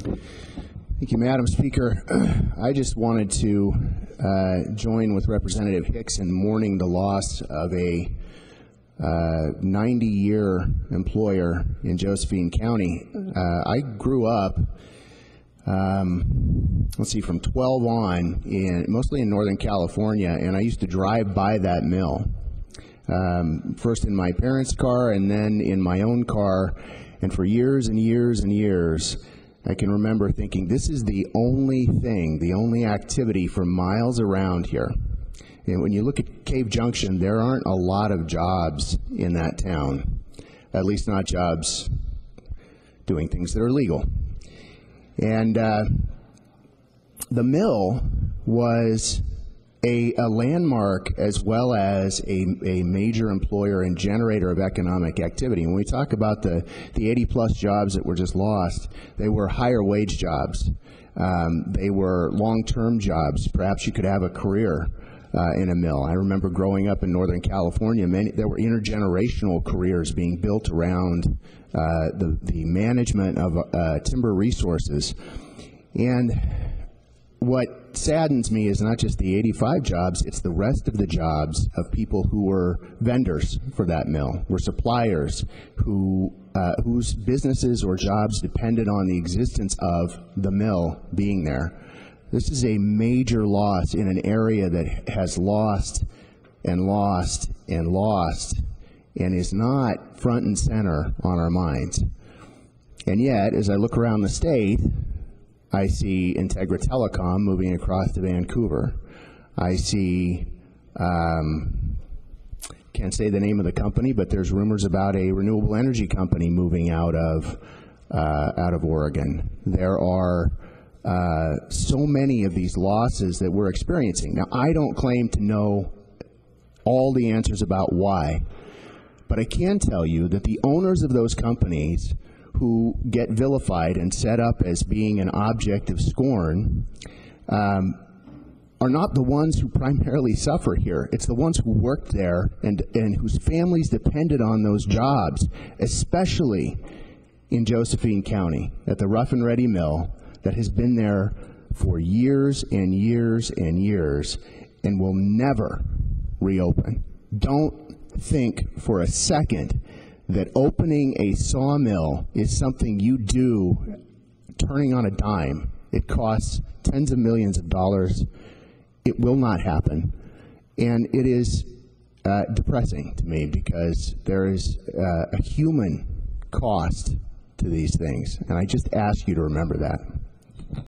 Thank you, Madam Speaker. I just wanted to join with Representative Hicks in mourning the loss of a 90-year employer in Josephine County. I grew up, from 12 on, mostly in Northern California, and I used to drive by that mill. First in my parents' car and then in my own car, and for years and years and years, I can remember thinking, this is the only thing, the only activity for miles around here. And when you look at Cave Junction, there aren't a lot of jobs in that town, at least not jobs doing things that are legal. And the mill was a landmark as well as a major employer and generator of economic activity. When we talk about the 80-plus jobs that were just lost, they were higher wage jobs. They were long-term jobs. Perhaps you could have a career in a mill. I remember growing up in Northern California, there were intergenerational careers being built around the management of timber resources. And what saddens me is not just the 85 jobs, it's the rest of the jobs of people who were vendors for that mill, were suppliers whose businesses or jobs depended on the existence of the mill being there. This is a major loss in an area that has lost and lost and lost and is not front and center on our minds. And yet, as I look around the state, I see Integra Telecom moving across to Vancouver. I see, can't say the name of the company, but there's rumors about a renewable energy company moving out of Oregon. There are so many of these losses that we're experiencing. Now, I don't claim to know all the answers about why, but I can tell you that the owners of those companies who get vilified and set up as being an object of scorn are not the ones who primarily suffer here. It's the ones who worked there and whose families depended on those jobs, especially in Josephine County at the Rough and Ready Mill that has been there for years and years and years and will never reopen. Don't think for a second that opening a sawmill is something you do turning on a dime. It costs tens of millions of dollars. It will not happen. And it is depressing to me because there is a human cost to these things. And I just ask you to remember that.